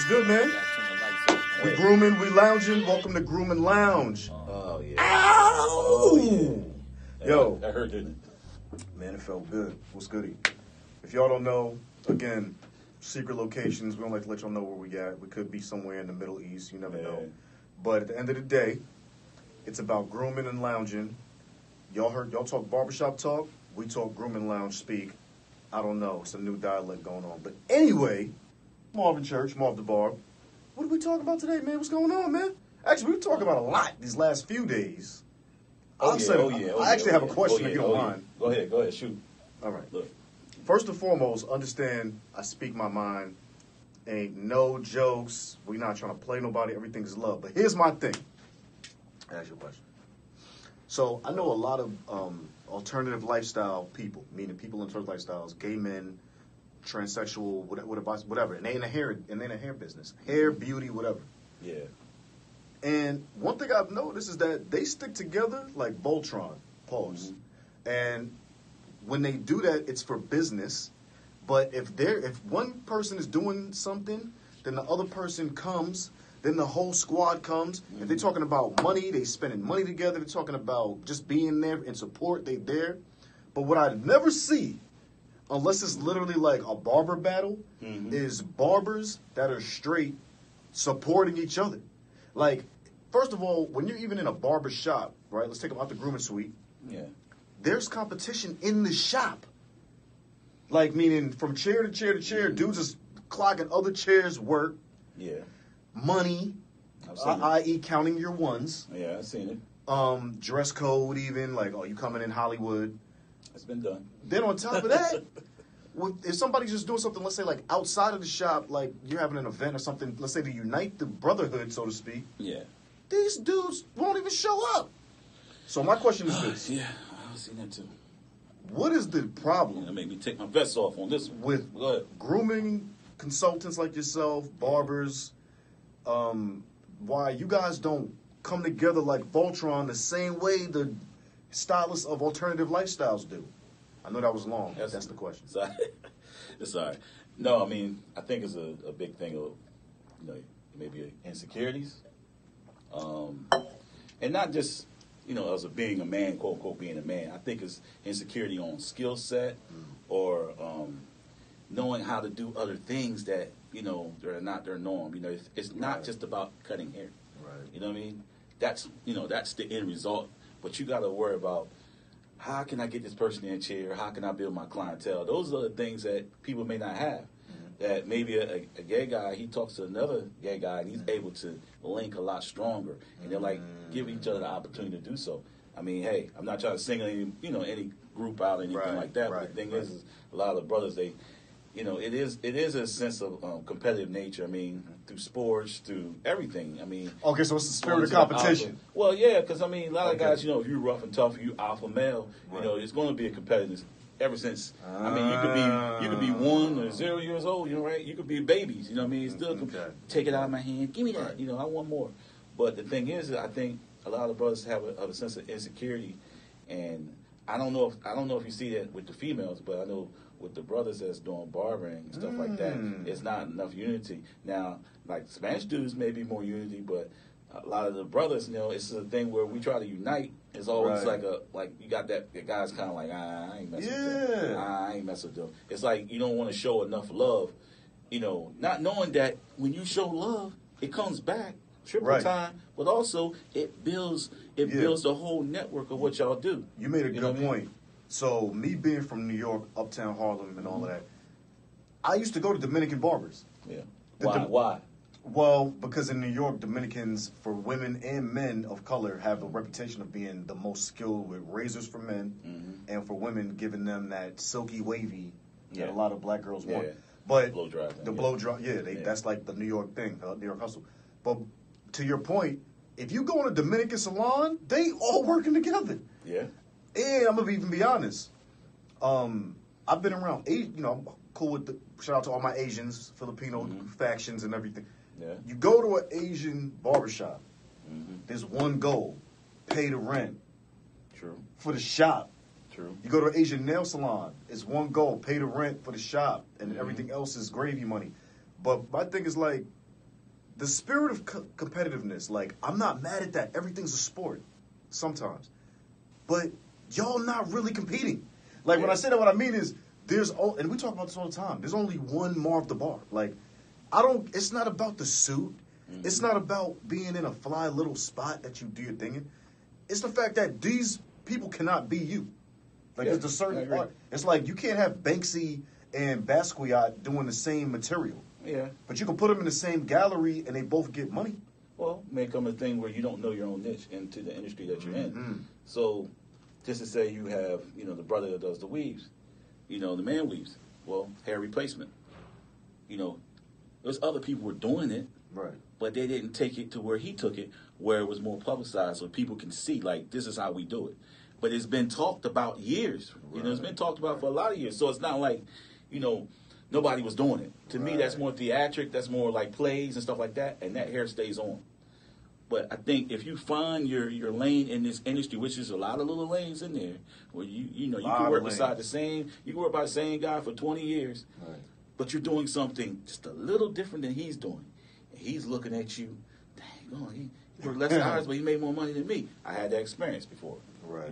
good, man? We grooming, we lounging. Welcome to Groom+Lounge. Oh, yeah. Ow! Oh, yeah. Yo. That hurt, didn't Man, it felt good. What's goody? If y'all don't know, again, secret locations. We don't like to let y'all know where we at. We could be somewhere in the Middle East. You never know. But at the end of the day, it's about grooming and lounging. Y'all talk barbershop talk. We talk grooming lounge speak. I don't know. It's a new dialect going on. But anyway, Marvin Church, Marv the Barb. What are we talking about today, man? What's going on, man? Actually, we've talked about a lot these last few days. I actually have a question if you don't mind. Go ahead, shoot. All right. Look. First and foremost, understand I speak my mind. Ain't no jokes. We're not trying to play nobody. Everything's love. But here's my thing. Ask your question. So I know a lot of alternative lifestyle people, meaning people in alternative lifestyles, gay men, transsexual, whatever, and they in the hair business, hair, beauty, whatever. Yeah. And one thing I've noticed is that they stick together like Voltron. Pause. Mm-hmm. And when they do that, it's for business. But if one person is doing something, then the other person comes. Then the whole squad comes. Mm-hmm. If they're talking about money, they spending money together. They're talking about just being there in support. They there. But what I never see, unless it's literally like a barber battle, mm-hmm. is barbers that are straight supporting each other. Like, first of all, when you're even in a barber shop, right? Let's take them out the grooming suite. Yeah. There's competition in the shop. Like, meaning from chair to chair to chair, mm-hmm. dudes is clocking other chairs' work. Yeah. Money, i.e. counting your ones. Yeah, I've seen it. Dress code even, like, oh, you coming in Hollywood. It's been done. Then on top of that, if somebody's just doing something, let's say, like, outside of the shop, like, you're having an event or something, let's say to unite the brotherhood, so to speak. Yeah. These dudes won't even show up. So my question is this. Yeah, I've seen that too. What is the problem? That made me take my vest off on this one. With grooming consultants like yourself, barbers, why you guys don't come together like Voltron the same way the stylists of alternative lifestyles do? I know that was long. That's the question. It's all right. No, I mean, I think it's a big thing of, maybe insecurities. And not just, as being a man, quote, unquote, being a man. I think it's insecurity on skill set or knowing how to do other things that, they're not their norm. It's not just about cutting hair. Right. You know what I mean? That's the end result. But you got to worry about, how can I get this person in a chair? How can I build my clientele? Those are the things that people may not have. Mm-hmm. That maybe a gay guy, he talks to another gay guy, and he's able to link a lot stronger. And they're like, give each other the opportunity to do so. I mean, hey, I'm not trying to single any group out or anything like that. But the thing is a lot of the brothers, they, it is a sense of competitive nature. I mean, through sports, through everything. I mean, okay, so it's the spirit of competition. Well, yeah, because I mean, a lot of guys, if you're rough and tough, you alpha male, it's going to be a competitive. Ever since, I mean, you could be 1 or 0 years old, right? You could be babies, what I mean? Still, take it out of my hand, give me that, I want more. But the thing is, I think a lot of brothers have a sense of insecurity, and I don't know if you see that with the females, but I know with the brothers that's doing barbering and stuff like that, it's not enough unity. Now, like Spanish dudes may be more unity, but a lot of the brothers, it's a thing where we try to unite. It's always like you got that the guy's kind of like, I ain't messing with them. I ain't messing with them. It's like you don't want to show enough love, not knowing that when you show love, it comes back triple time, but also it builds the whole network of what y'all do. You made a good point. So me being from New York, uptown Harlem, and all of that, I used to go to Dominican barbers. Yeah. Why? Well, because in New York, Dominicans, for women and men of color, have a reputation of being the most skilled with razors for men, and for women, giving them that silky wavy that a lot of black girls want. But blow dry thing, the blow dry, that's like the New York thing, New York hustle. But to your point, if you go in a Dominican salon, they all working together. Yeah. And I'm gonna even be honest. I've been around, I'm cool with shout out to all my Asians, Filipino factions and everything. Yeah. You go to an Asian barbershop, there's one goal, pay the rent. True. For the shop. True. You go to an Asian nail salon, it's one goal, pay the rent for the shop, and everything else is gravy money. But my thing is like, the spirit of competitiveness, like, I'm not mad at that. Everything's a sport sometimes. But y'all not really competing. Like, when I say that, what I mean is, and we talk about this all the time, there's only one Marv the Bar. Like, it's not about the suit. Mm-hmm. It's not about being in a fly little spot that you do your thing in. It's the fact that these people cannot be you. Like, there's a certain art. It's like, you can't have Banksy and Basquiat doing the same material. Yeah. But you can put them in the same gallery and they both get money. Well, may come a thing where you don't know your own niche into the industry that you're in. So, just to say you have, the brother that does the weaves, the man weaves. Well, hair replacement. There's other people who were doing it, right? But they didn't take it to where he took it, where it was more publicized so people can see, like, this is how we do it. But it's been talked about years. Right. It's been talked about for a lot of years. So it's not like, nobody was doing it. To me, that's more theatric. That's more like plays and stuff like that. And that hair stays on. But I think if you find your lane in this industry, which is a lot of little lanes in there, where you can work beside you can work by the same guy for 20 years, right. But you're doing something just a little different than he's doing. And he's looking at you, dang, he worked less hours, but he made more money than me. I had that experience before. Right.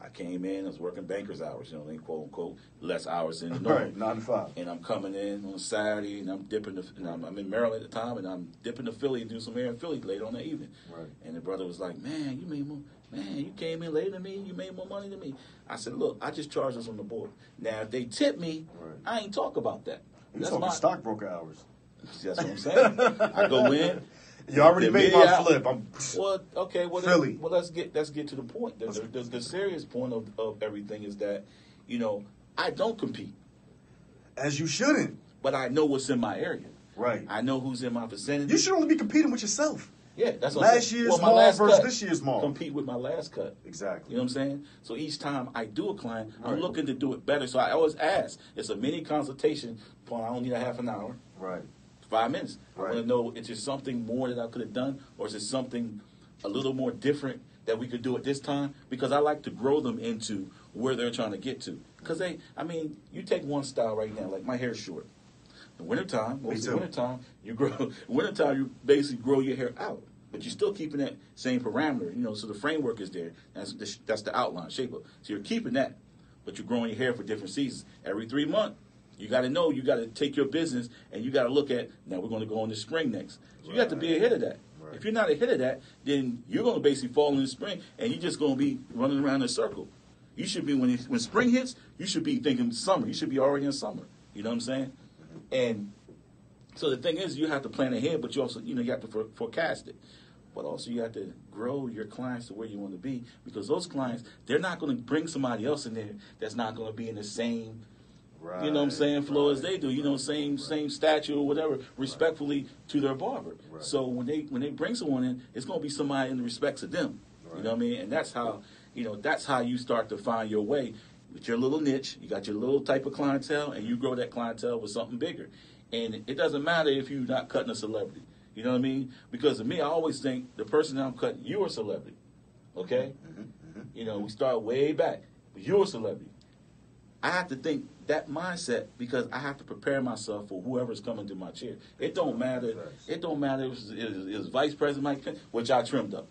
I came in, I was working banker's hours, they quote unquote less hours than normal. Right, 9 to 5. And I'm coming in on a Saturday, and I'm dipping. I'm in Maryland at the time, and I'm dipping to Philly and do some hair in Philly later on that evening. Right. And the brother was like, "Man, you made more. Man, you came in later than me. You made more money than me." I said, "Look, I just charge this on the board. Now, if they tip me, I ain't talk about that. You talking stockbroker hours? That's what I'm saying. I go in." You already made my flip. Philly. Well, let's get to the point. The serious point of everything is that, I don't compete. As you shouldn't. But I know what's in my area. Right. I know who's in my vicinity. You should only be competing with yourself. Yeah, that's what last year's Marv versus this year's Marv. Compete with my last cut. Exactly. You know what I'm saying? So each time I do a client, I'm looking to do it better. So I always ask. It's a mini consultation. I don't need a half an hour. Right. 5 minutes. Right. I want to know, is there something more that I could have done, or is it something a little more different that we could do at this time? Because I like to grow them into where they're trying to get to. Because you take one style right now, like my hair's short. In wintertime, you basically grow your hair out, but you're still keeping that same parameter, so the framework is there. That's the outline, shape up. So you're keeping that, but you're growing your hair for different seasons. Every 3 months. You got to know, you got to take your business, and you got to look at, now we're going to go in the spring next. So you got to be ahead of that. Right. If you're not ahead of that, then you're going to basically fall in the spring, and you're just going to be running around in a circle. You should be, when spring hits, you should be thinking summer. You should be already in summer. You know what I'm saying? And so the thing is, you have to plan ahead, but you also, you have to forecast it. But also you have to grow your clients to where you want to be, because those clients, they're not going to bring somebody else in there that's not going to be in the same right, you know what I'm saying, flow as they do, same stature or whatever, respectfully to their barber. Right. So when they bring someone in, it's going to be somebody in the respects of them. Right. You know what I mean? And that's how, that's how you start to find your way with your little niche. You got your little type of clientele, and you grow that clientele with something bigger. And it doesn't matter if you're not cutting a celebrity. You know what I mean? Because to me, I always think the person that I'm cutting, you're a celebrity. Okay? Mm-hmm. We start way back. But you're a celebrity. I have to think that mindset, because I have to prepare myself for whoever's coming to my chair. It don't matter. It don't matter if it's Vice President Mike Pence, which I trimmed up.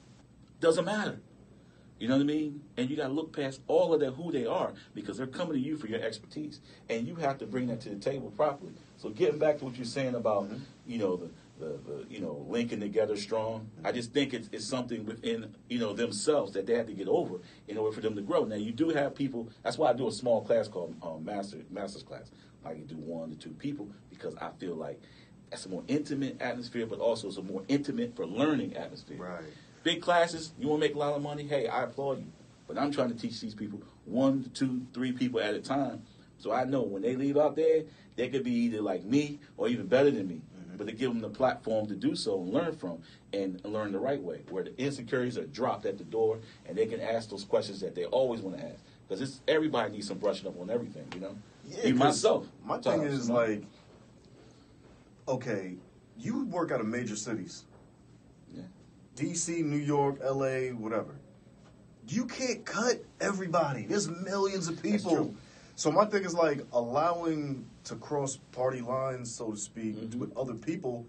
Doesn't matter. You know what I mean? And you got to look past all of that, who they are, because they're coming to you for your expertise. And you have to bring that to the table properly. So getting back to what you're saying about, the linking together strong, I just think it's something within, themselves that they have to get over in order for them to grow. Now, you do have people, that's why I do a small class called master's class. I can do 1 to 2 people, because I feel like that's a more intimate atmosphere, but also it's a more intimate for learning atmosphere. Right. Big classes, you want to make a lot of money, hey, I applaud you. But I'm trying to teach these people 1 to 2, 3 people at a time. So I know when they leave out there, they could be either like me or even better than me. But to give them the platform to do so and learn from, and learn the right way, where the insecurities are dropped at the door, and they can ask those questions that they always want to ask. Because everybody needs some brushing up on everything, Yeah, even myself. My thing is, okay, you work out of major cities. Yeah. D.C., New York, L.A., whatever. You can't cut everybody. There's millions of people. So my thing is allowing to cross party lines, so to speak, with other people.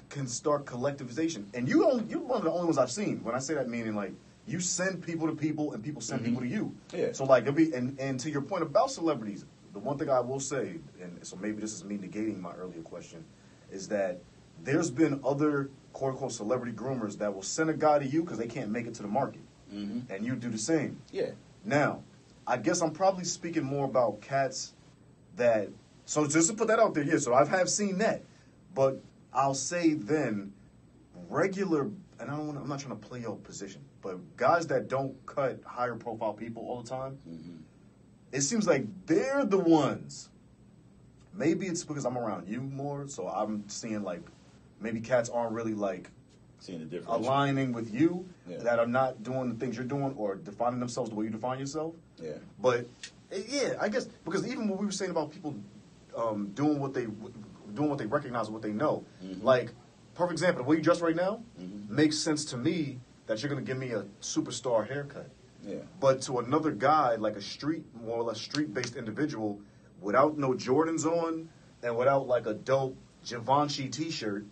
can start collectivization. And you're one of the only ones I've seen. When I say that, meaning like you send people to people and people send people to you. Yeah. So like and to your point about celebrities, the one thing I will say, and so maybe this is me negating my earlier question, is that there's been other quote unquote celebrity groomers that will send a guy to you because they can't make it to the market, and you do the same. Yeah. Now, I guess I'm probably speaking more about cats that. So just to put that out there, yeah. So have seen that, but I'll say then regular, and I'm not trying to play your position, but guys that don't cut higher profile people all the time, it seems like they're the ones. Maybe it's because I'm around you more, so I'm seeing like maybe cats aren't really like seeing the difference, aligning with you, that are not doing the things you're doing or defining themselves the way you define yourself. Yeah. But yeah, I guess because even what we were saying about people doing what they recognize and what they know, like perfect example, the way you dress right now makes sense to me that you're gonna give me a superstar haircut. Yeah. But to another guy, like a more or less street-based individual, without no Jordans on and without like a dope Givenchy T-shirt,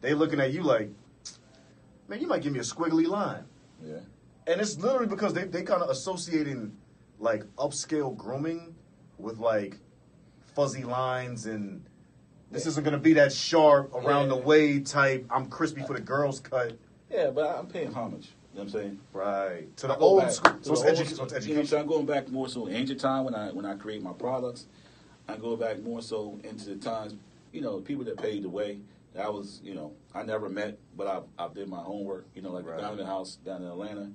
they looking at you like, man, you might give me a squiggly line. Yeah. And it's literally because they kind of associating like upscale grooming with like fuzzy lines and this isn't going to be that sharp around the way type, I'm crispy for the girls cut. Yeah, but I'm paying homage. You know what I'm saying? Right. To the old school. So it's education. You know what I'm saying? I'm going back more so ancient time when I create my products. I go back more so into the times, people that paved the way. I was, I never met, but I did my homework, like the Donovan house down in Atlanta,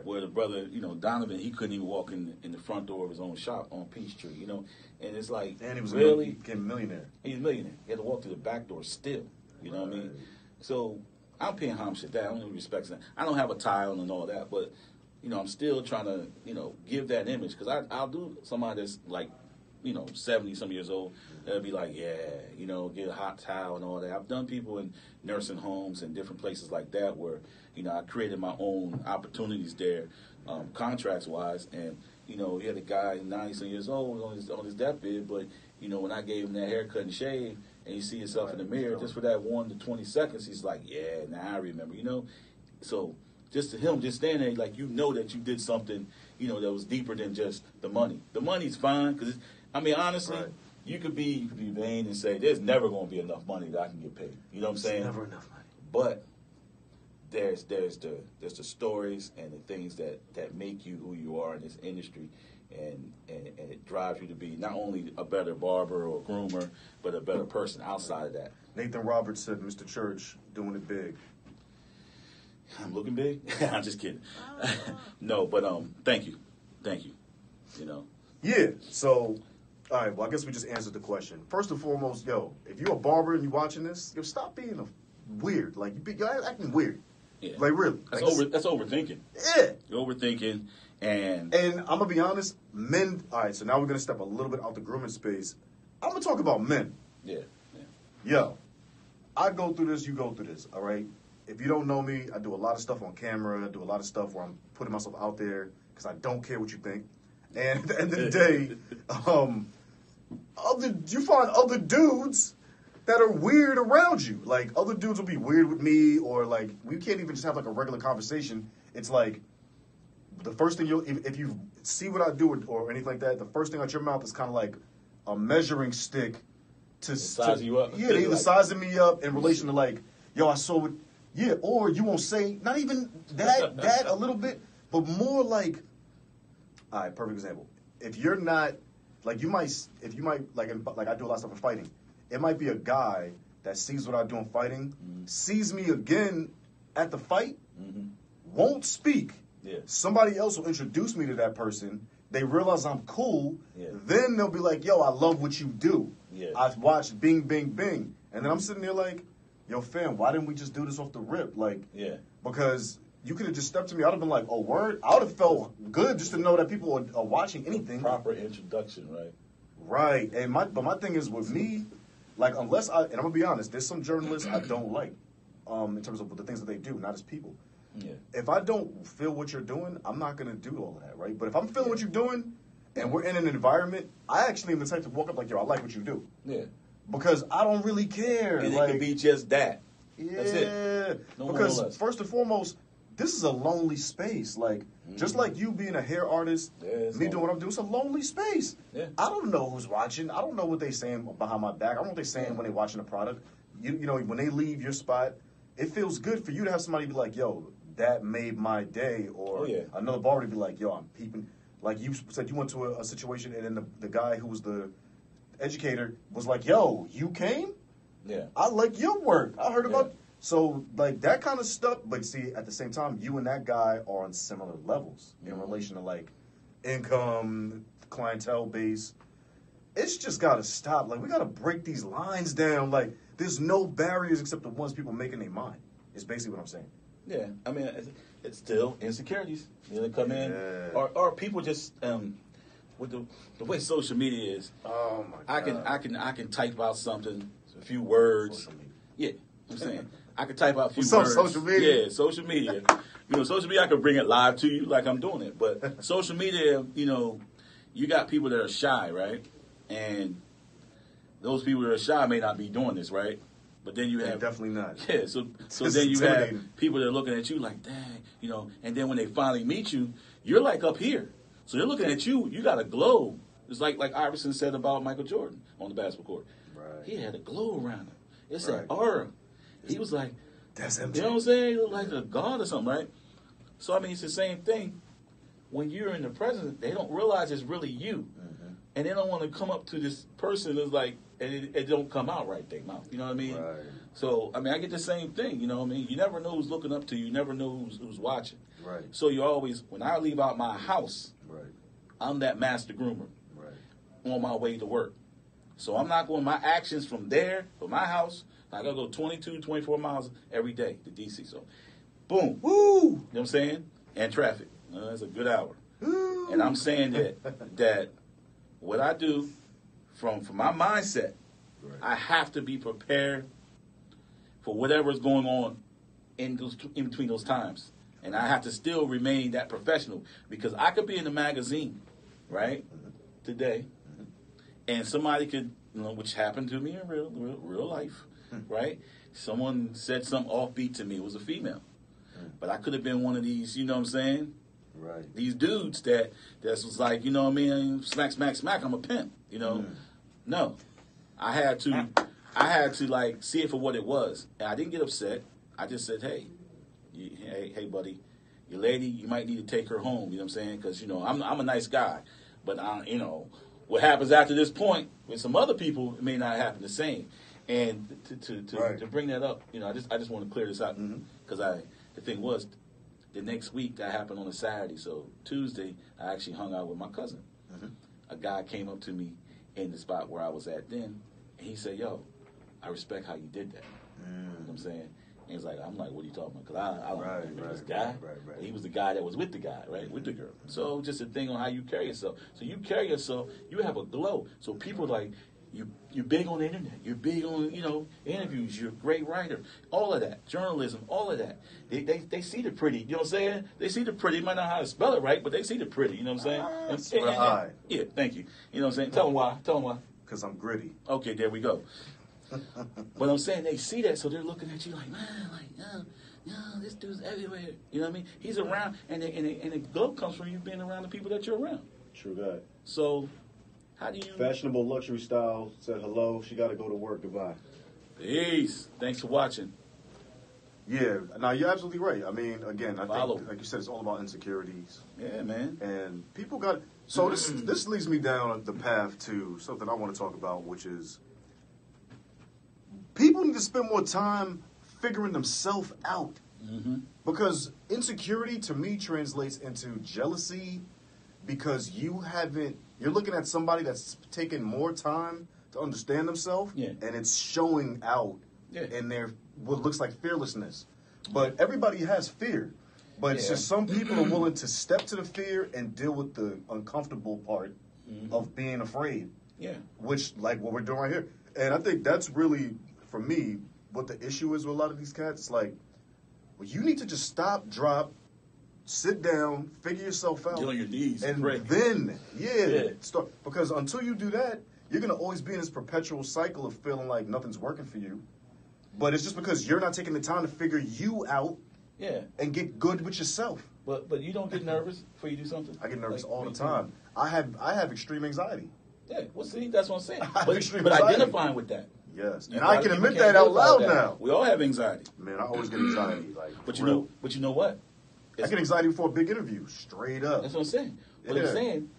where the brother, Donovan, he couldn't even walk in the front door of his own shop on Peachtree, and it's like, and he was really became a millionaire. He's a millionaire. He had to walk through the back door still, you know what I mean? So I'm paying homage to that. I don't respect that. I don't have a tie on and all that, but, I'm still trying to, give that image, because I'll do somebody that's like, 70-some years old, they'll be like, get a hot towel and all that. I've done people in nursing homes and different places like that where, I created my own opportunities there, contracts-wise. And, he had a guy 90-some years old on his deathbed, but, when I gave him that haircut and shave, and you see yourself in the mirror, just for that 1 to 20 seconds, he's like, now I remember, So just to him, just standing there, like, that you did something, that was deeper than just the money. The money's fine, because honestly, you could be vain and say there's never going to be enough money that I can get paid. You know what I'm saying? Never enough money. But there's the stories and the things that make you who you are in this industry, and it drives you to be not only a better barber or groomer, but a better person outside of that. Nathan Roberts said, "Mr. Church doing it big." I'm looking big. I'm just kidding. No, but thank you. Yeah. So. All right, well, I guess we just answered the question. First and foremost, if you're a barber and you're watching this, stop being weird. Like, you're acting weird. Yeah. Like, really. That's overthinking. Yeah. You're overthinking, and I'm going to be honest, men, all right, so now we're going to step a little bit out the grooming space. I'm going to talk about men. Yeah. Yo, I go through this, you go through this, all right? If you don't know me, I do a lot of stuff on camera. I do a lot of stuff where I'm putting myself out there because I don't care what you think. And at the end of the day, you find other dudes that are weird around you. Like, other dudes will be weird with me, or like, we can't even just have like a regular conversation. It's like, the first thing if you see what I do or anything like that, the first thing out your mouth is kind of like a measuring stick to size you up. Yeah, they either sizing me up in relation to like, yo, I saw it. Or you won't say, not even that a little bit, but more like, all right, perfect example. If you're not, like you might, like I do a lot of stuff in fighting. It might be a guy that sees what I do in fighting, sees me again at the fight, won't speak. Yeah. Somebody else will introduce me to that person. They realize I'm cool. Yeah. Then they'll be like, yo, I love what you do. Yeah. I've watched Bing, Bing, Bing. And then I'm sitting there like, yo, fam, why didn't we just do this off the rip? Like, because you could have just stepped to me. I would have been like, oh, word? I would have felt good just to know that people are watching anything. Proper introduction, right? Right. And my thing is with me, like, and I'm going to be honest, there's some journalists I don't like in terms of the things that they do, not as people. Yeah. If I don't feel what you're doing, I'm not going to do all of that, right? But if I'm feeling what you're doing and we're in an environment, I actually am the type to walk up like, yo, I like what you do. Yeah. Because I don't really care. And it could be just that. Yeah. That's it. No because more or less. first and foremost, this is a lonely space. Like, just like you being a hair artist, me doing what I'm doing, it's a lonely space. Yeah. I don't know who's watching. I don't know what they're saying behind my back. I don't know what they're saying when they're watching the product. You know, when they leave your spot, it feels good for you to have somebody be like, yo, that made my day. Or another barber to be like, yo, I'm peeping. Like you said, you went to a situation, and then the guy who was the educator was like, yo, you came? Yeah. I like your work. I heard about... So, like, that kind of stuff, but see, at the same time, you and that guy are on similar levels in relation to, like, income, clientele base. It's just got to stop. Like, we got to break these lines down. Like, there's no barriers except the ones people make in their mind. It's basically what I'm saying. Yeah. I mean, it's still insecurities. You know, come in. Or people just... with the way social media is, oh my God. I can type out something, a few words. Social media. Yeah, I'm saying I can type out a few What's words. up, social media? Yeah, social media. You know, social media I can bring it live to you like I'm doing it, but social media, you know, you got people that are shy, right? And those people that are shy may not be doing this, right? But then you have definitely not. Yeah, so then you have people that are looking at you like, dang, you know, and then when they finally meet you, you're like up here. So they're looking at you. You got a glow. It's like Iverson said about Michael Jordan on the basketball court. Right. He had a glow around him. It's an aura. He was like, that's MJ. You know what I'm saying? He looked like a god or something, right? So, I mean, it's the same thing. When you're in the presence, they don't realize it's really you. Mm-hmm. And they don't want to come up to this person that's like, and it don't come out right their mouth. You know what I mean? Right. So, I mean, I get the same thing. You know what I mean? You never know who's looking up to you. You never know who's watching. Right. So you always, when I leave out my house, right, I'm that master groomer. Right. On my way to work. So I'm not going, my actions from there, from my house, I got to go 22, 24 miles every day to D.C. So, boom. Woo! You know what I'm saying? And traffic. That's a good hour. Ooh. And I'm saying that what I do from my mindset, right, I have to be prepared for whatever's going on in between those times. And I have to still remain that professional because I could be in the magazine, right, today, and somebody could, you know, which happened to me in real life, right? Someone said something offbeat to me. It was a female. But I could have been one of these, you know what I'm saying? Right. These dudes that was like, you know what I mean? Smack, smack, smack. I'm a pimp, you know? No. I had to like see it for what it was. And I didn't get upset. I just said, hey, buddy, your lady, you might need to take her home, you know what I'm saying? Because, you know, I'm a nice guy. But, you know, what happens after this point with some other people, it may not happen the same. And to bring that up, you know, I just want to clear this out because the thing was, the next week that happened on a Saturday. So Tuesday, I actually hung out with my cousin. A guy came up to me in the spot where I was at then, and he said, "Yo, I respect how you did that." You know what I'm saying? And he's like, I'm like, what are you talking about? Because I don't remember this guy. Right. He was the guy that was with the guy, right? With the girl. So just a thing on how you carry yourself. So you carry yourself, you have a glow. So people like, you're big on the internet. You're big on, you know, interviews. You're a great writer. All of that. Journalism. All of that. They see the pretty. You know what I'm saying? They see the pretty. They might not know how to spell it right, but they see the pretty. You know what I'm saying? Yeah, thank you. You know what I'm saying? Tell them why. Because I'm gritty. Okay, there we go. But I'm saying they see that, so they're looking at you like, man, like, no, this dude's everywhere. You know what I mean? He's around, and the glow comes from you being around the people that you're around. True that. So, how do you... Fashionable luxury style said hello. She got to go to work. Goodbye. Peace. Thanks for watching. Yeah, no, you're absolutely right. I mean, again, I think, like you said, it's all about insecurities. Yeah, man. And people got... So this leads me down the path to something I want to talk about, which is people need to spend more time figuring themselves out. Because insecurity, to me, translates into jealousy because you're looking at somebody that's taking more time to understand themselves, and it's showing out in their what looks like fearlessness. But everybody has fear. But it's just some people are willing to step to the fear and deal with the uncomfortable part of being afraid. Yeah. Which, like what we're doing right here. And I think that's really, for me, what the issue is with a lot of these cats. It's like, well, you need to just stop, drop, sit down, figure yourself out. Get on your knees. And pray. then, start. Because until you do that, you're going to always be in this perpetual cycle of feeling like nothing's working for you. But it's just because you're not taking the time to figure you out and get good with yourself. But you don't get nervous before you do something? I get nervous all the time. I have extreme anxiety. Yeah, well, see, that's what I'm saying. But identifying with that. Yes, and I can admit that out loud now. We all have anxiety. Man, I always get anxiety. But you know what? I get anxiety before a big interview, straight up. That's what I'm saying. But I'm saying,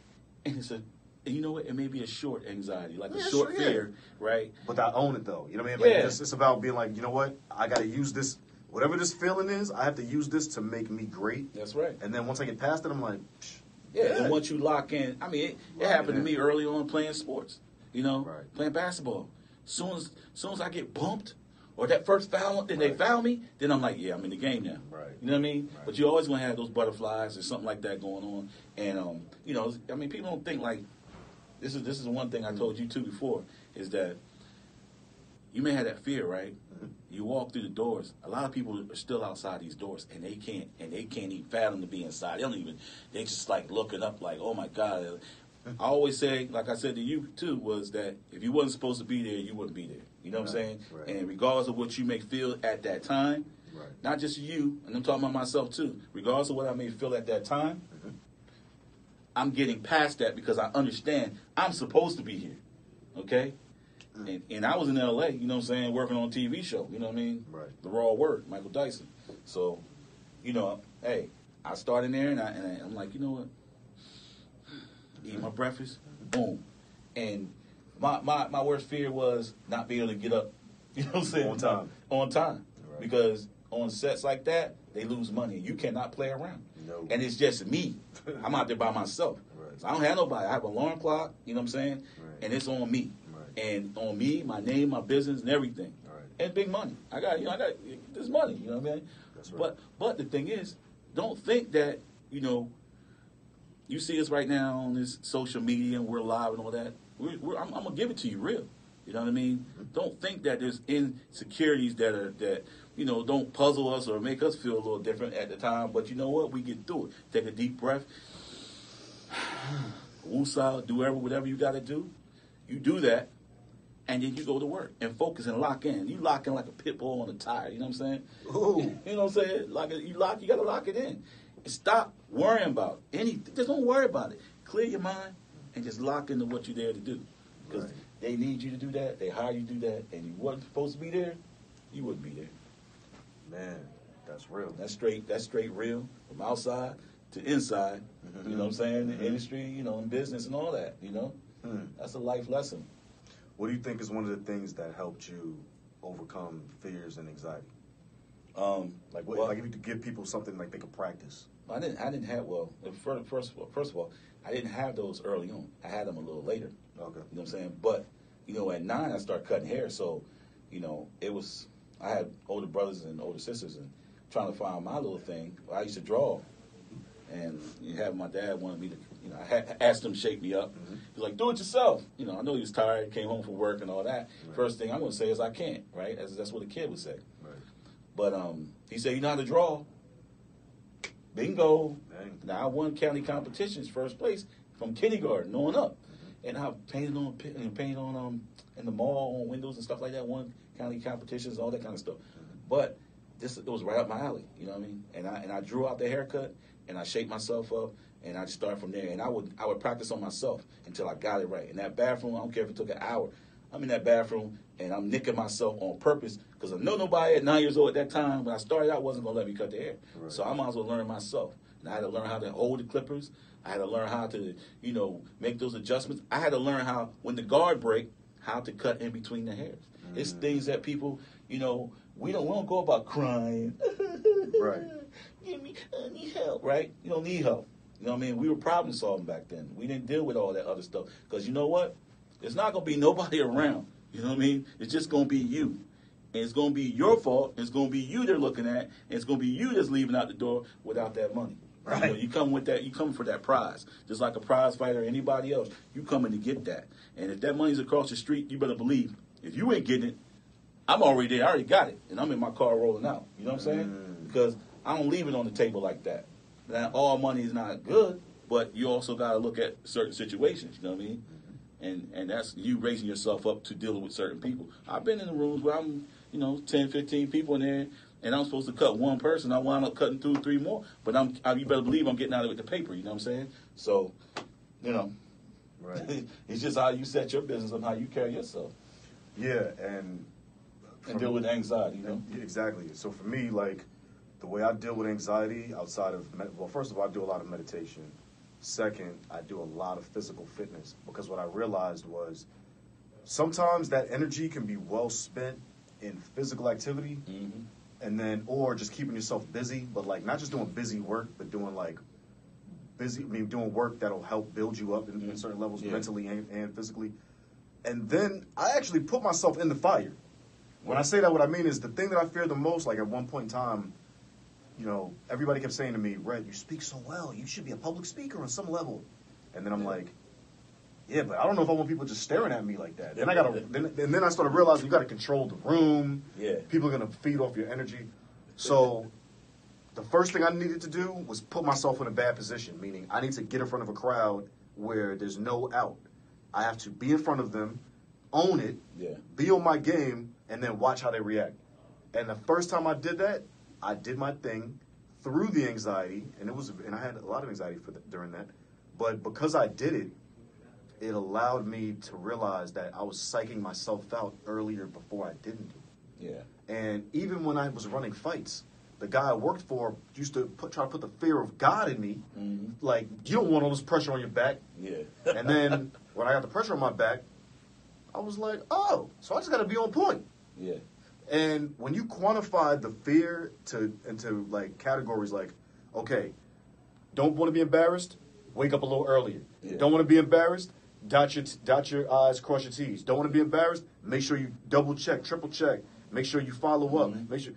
and you know what? It may be a short anxiety, like a short fear, right? But I own it though. You know what I mean? Like, it's about being like, you know what? I got to use this. Whatever this feeling is, I have to use this to make me great. That's right. And then once I get past it, I'm like, and once you lock in, I mean, it happened to me early on playing sports. You know, playing basketball. Soon as I get bumped or that first foul, then they foul me, then I'm like, I'm in the game now. Right. You know what I mean? Right. But you're always going to have those butterflies or something like that going on. And, you know, I mean, people don't think like, this is one thing I told you too before, is that you may have that fear, right? Mm-hmm. You walk through the doors. A lot of people are still outside these doors, and they can't even fathom to be inside. They just like looking up like, oh my God. I always say, like I said to you too, was that if you wasn't supposed to be there, you wouldn't be there. You know what I'm saying? Right. And regardless of what you may feel at that time, not just you, and I'm talking about myself too, regardless of what I may feel at that time, I'm getting past that because I understand I'm supposed to be here. Okay? And I was in L.A., you know what I'm saying, working on a TV show, you know what I mean? Right. The Raw Word, Michael Dyson. So, you know, hey, I started there and I'm like, you know what? Eat my breakfast, boom. And my worst fear was not being able to get up, you know what I'm saying? On time. Right. Because on sets like that, they lose money. You cannot play around. No. And it's just me. I'm out there by myself. Right. So I don't have nobody. I have an alarm clock, you know what I'm saying? Right. And it's on me. Right. And on me, my name, my business, and everything. Right. And big money. I got this money, you know what I mean? That's right. But the thing is, don't think that, you know, you see us right now on this social media and we're live and all that. I'm going to give it to you real. You know what I mean? Mm-hmm. Don't think that there's insecurities that you know, don't puzzle us or make us feel a little different at the time. But you know what? We get through it. Take a deep breath. Woosah, do whatever you got to do. You do that, and then you go to work and focus and lock in. You lock in like a pit bull on a tire. You know what I'm saying? Ooh. You know what I'm saying? You got to lock it in. And stop worrying about anything. Just don't worry about it. Clear your mind and just lock into what you're there to do. Because they need you to do that. They hire you to do that. And you wasn't supposed to be there, you wouldn't be there. Man, that's real. That's straight real. From outside to inside. Mm-hmm. You know what I'm saying? In the industry, you know, in business and all that, you know. That's a life lesson. What do you think is one of the things that helped you overcome fears and anxiety? Like if you could give people something like they could practice. I didn't have first of all, I didn't have those early on. I had them a little later. Okay. You know what I'm saying? But, you know, at 9 I started cutting hair, so, you know, I had older brothers and older sisters and trying to find my little thing. I used to draw. And my dad wanted me to, you know, I asked him to shape me up. Mm-hmm. He was like, do it yourself. You know, I know he was tired, came home from work and all that. Right. First thing I'm going to say is I can't, right? That's what a kid would say. Right. But he said, you know how to draw? Bingo. Dang. Now, I won county competitions, first place, from kindergarten on up. Mm-hmm. And I painted on in the mall, on windows and stuff like that, won county competitions, all that kind of stuff. Mm-hmm. But it was right up my alley, you know what I mean? And I drew out the haircut, and I shaped myself up, and I just started from there. And I would practice on myself until I got it right. In that bathroom, I don't care if it took an hour. I'm in that bathroom, and I'm nicking myself on purpose because I know nobody at 9 years old at that time, when I started out, wasn't going to let me cut the hair. Right. So I might as well learn myself. And I had to learn how to hold the clippers. I had to learn how to, you know, make those adjustments. I had to learn how, when the guard break, how to cut in between the hairs. Mm. It's things that people, you know, we don't go about crying. Right. I need help, right? You don't need help. You know what I mean? We were problem solving back then. We didn't deal with all that other stuff. Because you know what? It's not going to be nobody around. You know what I mean? It's just going to be you. And it's going to be your fault. It's going to be you they're looking at. And it's going to be you that's leaving out the door without that money. Right. You know, you come with that. You come for that prize. Just like a prize fighter or anybody else. You coming to get that. And if that money's across the street, you better believe, if you ain't getting it, I'm already there. I already got it. And I'm in my car rolling out. You know what I'm saying? Because I don't leave it on the table like that. Now, all money is not good, but you also got to look at certain situations. You know what I mean? And that's you raising yourself up to deal with certain people. I've been in the rooms where I'm 10, 15 people in there, and I'm supposed to cut one person. I wind up cutting 2, 3 more. But you better believe I'm getting out of it with the paper. You know what I'm saying? So, Right. It's just how you set your business up, how you carry yourself. Yeah, and deal with anxiety, Exactly. So for me, like, the way I deal with anxiety outside of, first of all, I do a lot of meditation. Second, I do a lot of physical fitness, because what I realized was sometimes that energy can be well spent in physical activity, and then, or just keeping yourself busy, but like not just doing busy work, but doing doing work that'll help build you up in certain levels, mentally and physically. And then I actually put myself in the fire. When I say that, what I mean is the thing that I fear the most, like at one point in time, everybody kept saying to me, Rhett, you speak so well. You should be a public speaker on some level. And then I'm like, yeah, but I don't know if I want people just staring at me like that. Then then I started realizing you got to control the room. Yeah. People are going to feed off your energy. So the first thing I needed to do was put myself in a bad position, meaning I need to get in front of a crowd where there's no out. I have to be in front of them, own it, be on my game, and then watch how they react. And the first time I did that, I did my thing through the anxiety, and I had a lot of anxiety during that. But because I did it, it allowed me to realize that I was psyching myself out earlier before I didn't do it. Yeah. And even when I was running fights, the guy I worked for used to try to put the fear of God in me. Like, you don't want all this pressure on your back. Yeah. And then when I got the pressure on my back, I was like, oh, so I just got to be on point. Yeah. And when you quantify the fear into like categories like, okay, don't want to be embarrassed, wake up a little earlier. Yeah. Don't want to be embarrassed, dot your I's, cross your T's. Don't want to be embarrassed, make sure you double check, triple check, make sure you follow up, make sure.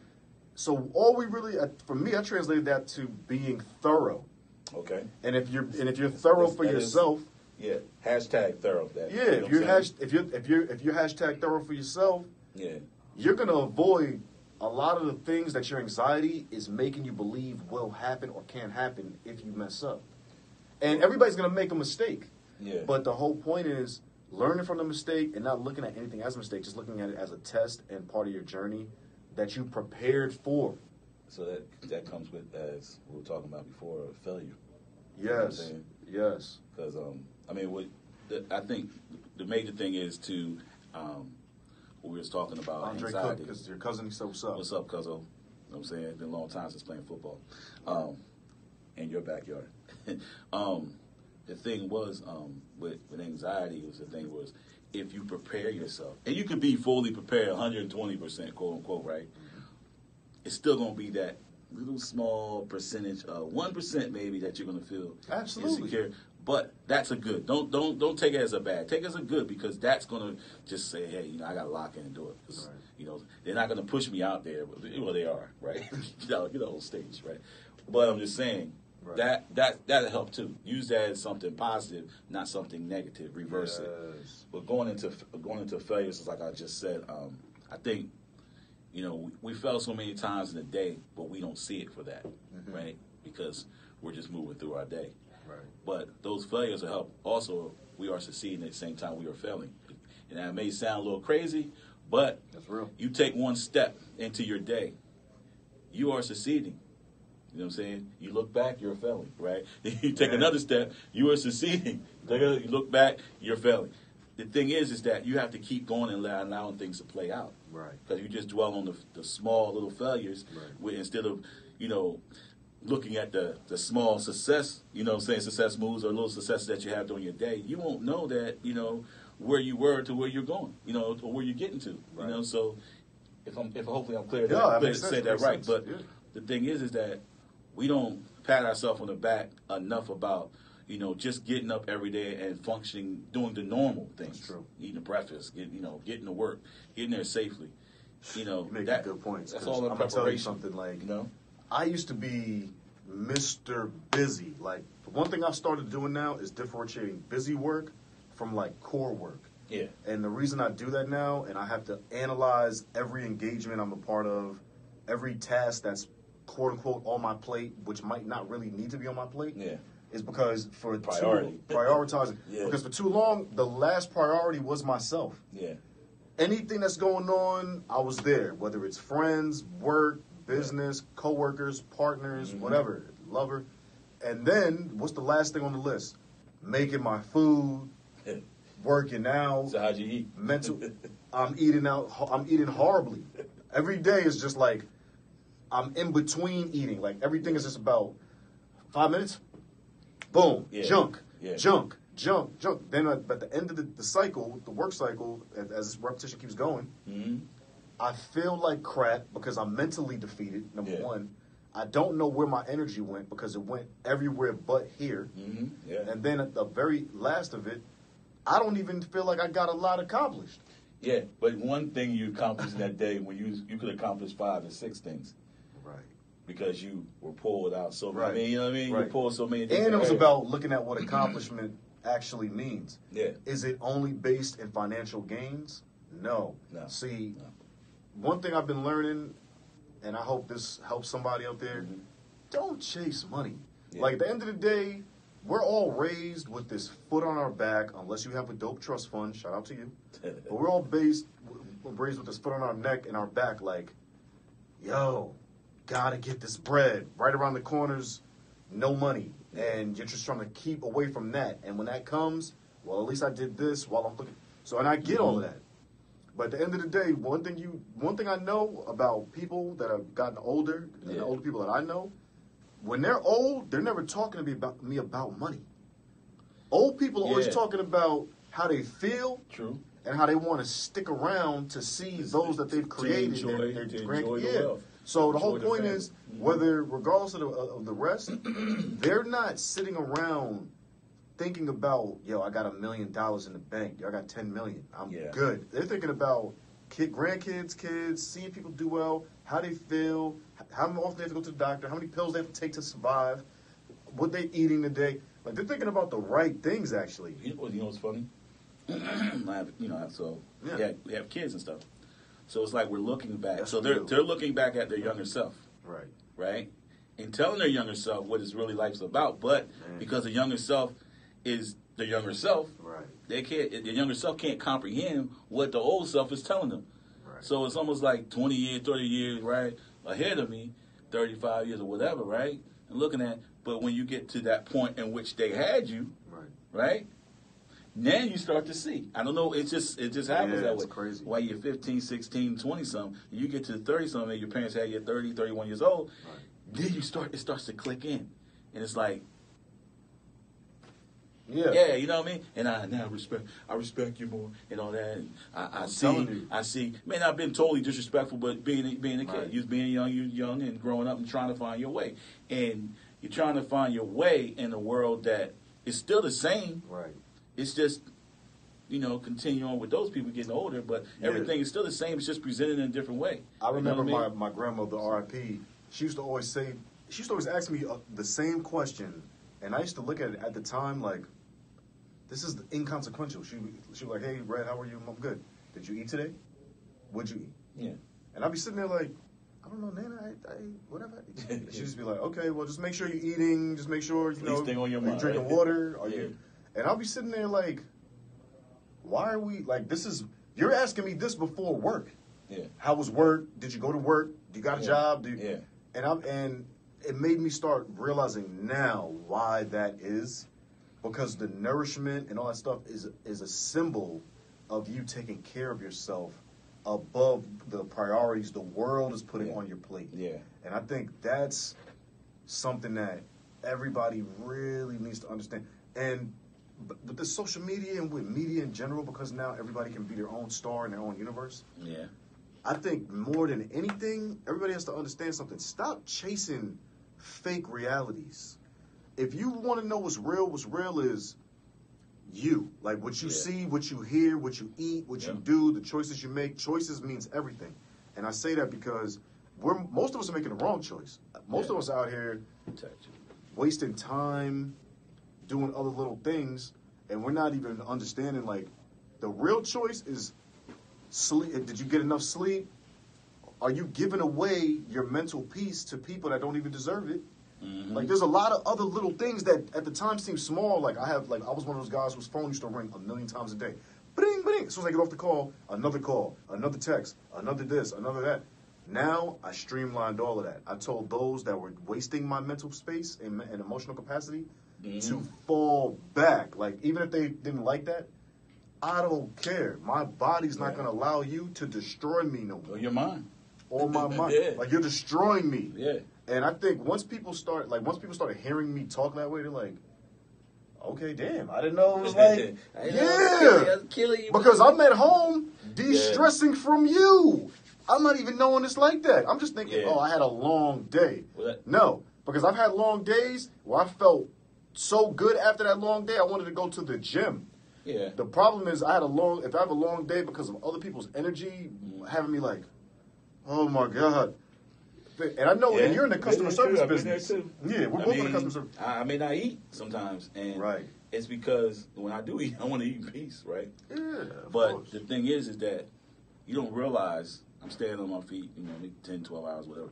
So all we really, for me, I translated that to being thorough. Okay. And if you're thorough for yourself, hashtag thorough. if you're hashtag thorough for yourself, you're gonna avoid a lot of the things that your anxiety is making you believe will happen or can happen if you mess up. And everybody's gonna make a mistake. Yeah. But the whole point is learning from the mistake and not looking at anything as a mistake, just looking at it as a test and part of your journey that you prepared for. So that comes with, as we were talking about before, failure. Yes. Yes. Because I think the major thing is to what we was talking about, Andre anxiety. Cook, because your cousin, he said, what's up? What's up, cuzzo? You know what I'm saying? It's been a long time since playing football. In your backyard. The thing was, with anxiety, if you prepare yourself, and you can be fully prepared 120%, quote unquote, right? It's still going to be that little small percentage, 1% maybe, that you're going to feel insecure. But that's a good. Don't take it as a bad. Take it as a good, because that's going to just say, hey, I got to lock in and do it. Because, they're not going to push me out there. Well, they are, right? Get on stage, right? But I'm just saying, that'll help too. Use that as something positive, not something negative. Reverse it. But going into failures, like I just said, I think, we fail so many times in a day, but we don't see it for that, right? Because we're just moving through our day. Right. But those failures will help. Also, we are succeeding at the same time we are failing. And that may sound a little crazy, but that's real. You take one step into your day, you are succeeding. You know what I'm saying? You look back, you're failing, right? You take another step, you are succeeding. You look back, you're failing. The thing is that you have to keep going and allowing things to play out. Right. Because you just dwell on the small little failures instead of, looking at the small success, success moves or little successes that you have during your day. You won't know that, where you were to where you're going, or where you're getting to, So if hopefully I'm clear to say that right. But the thing is that we don't pat ourselves on the back enough about, just getting up every day and functioning, doing the normal things. That's true. Eating a breakfast, getting to work, getting there safely. You're making good points. That's all in I'm preparation. Tell you something, like, I used to be Mr. Busy. Like, the one thing I've started doing now is differentiating busy work from, like, core work. Yeah. And the reason I do that now, and I have to analyze every engagement I'm a part of, every task that's quote-unquote on my plate, which might not really need to be on my plate, is because for prioritizing. Because for too long, the last priority was myself. Yeah. anything that's going on, I was there. Whether it's friends, work, business, coworkers, partners, whatever, lover. And then, what's the last thing on the list? Making my food, working out. So how'd you eat? Mental. I'm eating out. I'm eating horribly. Every day is just like I'm in between eating. Like everything is just about 5 minutes. Boom. Yeah. Junk. Yeah. Junk. Junk. Junk. Then at the end of the cycle, the work cycle, as this repetition keeps going, I feel like crap because I'm mentally defeated. Number one. I don't know where my energy went because it went everywhere but here. And then at the very last of it, I don't even feel like I got a lot accomplished. Yeah, but one thing you accomplished in that day when you could accomplish 5 or 6 things. Right. Because you were pulled out so many. Right. I mean, you know what I mean? Right. You pulled so many things. And it was about looking at what accomplishment actually means. Yeah. Is it only based in financial gains? No. See, one thing I've been learning, and I hope this helps somebody out there, don't chase money. Yeah. Like, at the end of the day, we're all raised with this foot on our back, unless you have a dope trust fund. Shout out to you. But we're all raised with this foot on our neck and our back, like, yo, gotta get this bread. Right around the corners, no money. And you're just trying to keep away from that. And when that comes, well, at least I did this while I'm looking. So, and I get all of that. But at the end of the day, one thing I know about people that have gotten older, and the older people that I know, when they're old, they're never talking to me about money. Old people are always talking about how they feel, and how they want to stick around to see those that they've created. So the whole point is, whether regardless of the rest, they're not sitting around thinking about, yo, I got $1 million in the bank. Yo, I got 10 million. I'm good. They're thinking about grandkids, kids, seeing people do well, how they feel, how often they have to go to the doctor, how many pills they have to take to survive, what they're eating today. Like, they're thinking about the right things, actually. You know what's funny? We have kids and stuff. So it's like we're looking back. That's so they're looking back at their younger self. Right. Right? And telling their younger self what is really life's about. But because the younger self is the younger self, the younger self can't comprehend what the old self is telling them. Right. So it's almost like 20 years, 30 years, right, ahead of me, 35 years or whatever, right? And looking at, but when you get to that point in which they had you, right? Then you start to see. I don't know, it just happens that way. It's crazy. While you're 15, 16, 20-something, you get to 30-something, and your parents had you 30, 31 years old, then it starts to click in. And it's like, you know what I mean? And I respect you more and all that. And I see. Man, I've been totally disrespectful, but being a kid, you being young and growing up and trying to find your way, and you're trying to find your way in a world that is still the same. Right. It's just, continue on with those people getting older, but everything is still the same. It's just presented in a different way. I remember my grandmother, R.I.P., she used to always ask me the same question, and I used to look at it at the time like, this is inconsequential. She was like, hey, Rhett, how are you? I'm good. Did you eat today? What'd you eat? Yeah. And I'd be sitting there like, I don't know, Nana, I whatever. She'd just be like, okay, well, just make sure you're eating. Just make sure, thing on your mind, drinking water. Are you? And I'll be sitting there like, why are we, like, you're asking me this before work. Yeah. How was work? Did you go to work? Do you got a job? And it made me start realizing now why that is. Because the nourishment and all that stuff is a symbol of you taking care of yourself above the priorities the world is putting on your plate. Yeah. And I think that's something that everybody really needs to understand. And with the social media and with media in general, because now everybody can be their own star in their own universe. Yeah. I think more than anything, everybody has to understand something. Stop chasing fake realities. If you want to know what's real is you. Like what you see, what you hear, what you eat, what you do, the choices you make. Choices means everything. And I say that because most of us are making the wrong choice. Most of us out here wasting time doing other little things, and we're not even understanding, like, the real choice is sleep. Did you get enough sleep? Are you giving away your mental peace to people that don't even deserve it? Mm-hmm. Like, there's a lot of other little things that at the time seemed small. Like, I was one of those guys whose phone used to ring 1 million times a day. Bring, bring. thing. As soon as I get off the call, another text, another this, another that. Now I streamlined all of that. I told those that were wasting my mental space and emotional capacity to fall back. Like, even if they didn't like that, I don't care. My body's not going to allow you to destroy me no more. Or your mind. Or my mind. Yeah. Like, you're destroying me. Yeah. And I think once people started hearing me talk that way, they're like, okay, damn, I didn't know it was like, killing you. Because I'm at home de-stressing from you. I'm not even knowing it's like that. I'm just thinking, oh, I had a long day. No, because I've had long days where I felt so good after that long day, I wanted to go to the gym. Yeah. The problem is if I have a long day because of other people's energy having me like, oh my God. And I know, and you're in the customer service business. Yeah, we're both in the customer service. I may not eat sometimes, and it's because when I do eat, I want to eat in peace, right? Yeah, but the thing is that you don't realize I'm staying on my feet, 10, 12 hours, whatever.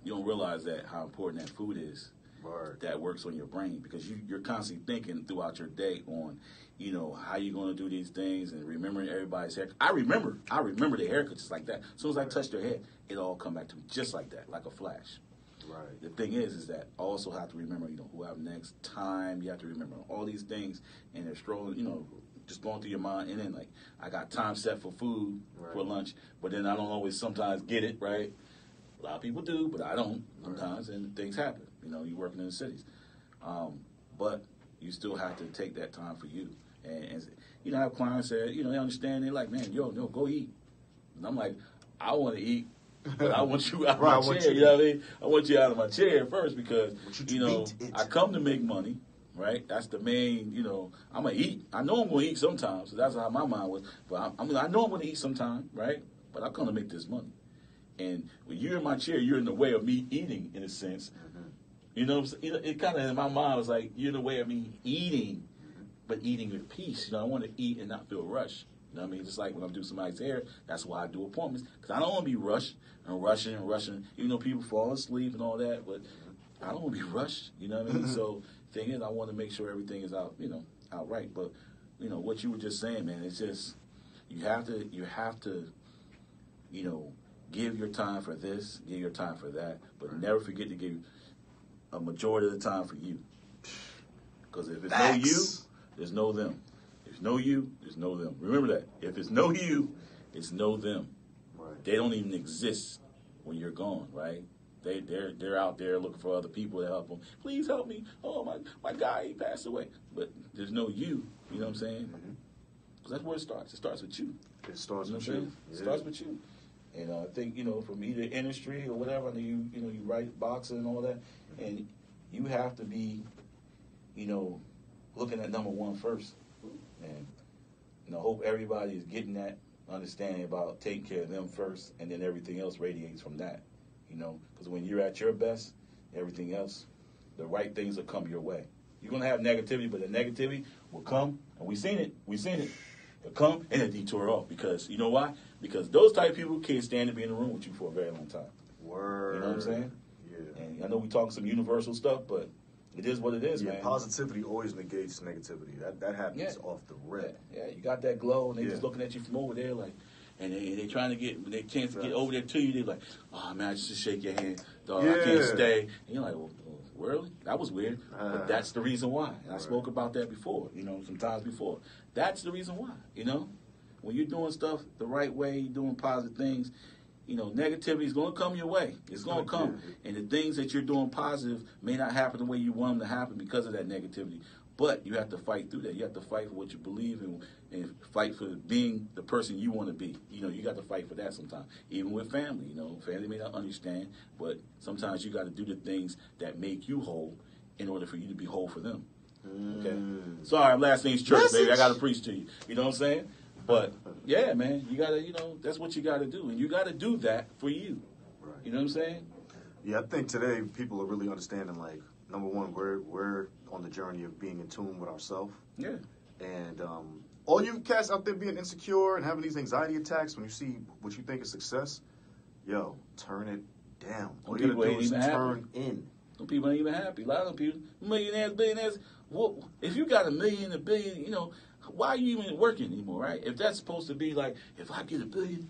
You don't realize that how important that food is. Right. That works on your brain because you're constantly thinking throughout your day on, how you're going to do these things and remembering everybody's hair. I remember the haircut just like that. As soon as I touch their head, it all come back to me just like that, like a flash. Right. The thing is that I also have to remember, who I have next time. You have to remember all these things, and they're strolling, just going through your mind. And then, like, I got time set for food for lunch, but then I don't always sometimes get it, right? A lot of people do, but I don't sometimes, and things happen. You're working in the cities. But you still have to take that time for you. And I have clients that, they understand. They're like, man, no, go eat. And I'm like, I want to eat, but I want you out of my chair. You know what I mean? I want you out of my chair first because, I come to make money, right? That's the main, I'm going to eat. I know I'm going to eat sometimes. So that's how my mind was. But I know I'm going to eat sometime, right? But I come to make this money. And when you're in my chair, you're in the way of me eating, in a sense. It kind of, in my mind, was like, you're in the way of me eating, but eating with peace. I want to eat and not feel rushed. You know what I mean? Just like when I'm doing somebody's hair, that's why I do appointments. Because I don't want to be rushed and rushing. Even though people fall asleep and all that, but I don't want to be rushed. You know what I mean? So the thing is, I want to make sure everything is out, out right. But, what you were just saying, man, it's just, you have to, give your time for this, give your time for that, but never forget to give a majority of the time for you. Because if it's no you, there's no them. If it's no you, there's no them. Remember that. If it's no you, it's no them. Right. They don't even exist when you're gone, right? They're out there looking for other people to help them. Please help me. Oh, my guy, he passed away. But there's no you. You know what I'm saying? Because that's where it starts. It starts with you. It starts with you. It starts with you. And I think, from either industry or whatever, you write boxing and all that, and you have to be, looking at number one first. And, I hope everybody is getting that understanding about taking care of them first, and then everything else radiates from that, because when you're at your best, everything else, the right things will come your way. You're going to have negativity, but the negativity will come, and we've seen it. It'll come and it detour off because, you know why? Because those type of people can't stand to be in the room with you for a very long time. Word. You know what I'm saying? Yeah. And I know we talking some universal stuff, but it is what it is, man. Positivity always negates negativity. That happens off the rip. Yeah, you got that glow, and they just looking at you from over there, like, and they trying to get, when they can't get over there to you, they're like, oh, man, I just shake your hand. Dog, I can't stay. And you're like, well, really? That was weird. But that's the reason why. And I spoke about that before, sometimes before. That's the reason why, When you're doing stuff the right way, you're doing positive things, negativity is going to come your way. It's going to come. And the things that you're doing positive may not happen the way you want them to happen because of that negativity. But you have to fight through that. You have to fight for what you believe in and fight for being the person you want to be. You got to fight for that sometimes. Even with family, family may not understand, but sometimes you got to do the things that make you whole in order for you to be whole for them. Okay? Sorry, last thing's church, baby. I got to preach to you. You know what I'm saying? But, yeah, man, you got to, that's what you got to do. And you got to do that for you. Right. You know what I'm saying? Yeah, I think today people are really understanding, like, number one, we're on the journey of being in tune with ourselves. Yeah. And all you cats out there being insecure and having these anxiety attacks when you see what you think is success, yo, turn it down. All you got to do is turn in. Some people ain't even happy. A lot of people, millionaires, billionaires, if you got $1 million, $1 billion, why are you even working anymore, right? If that's supposed to be like, if I get $1 billion,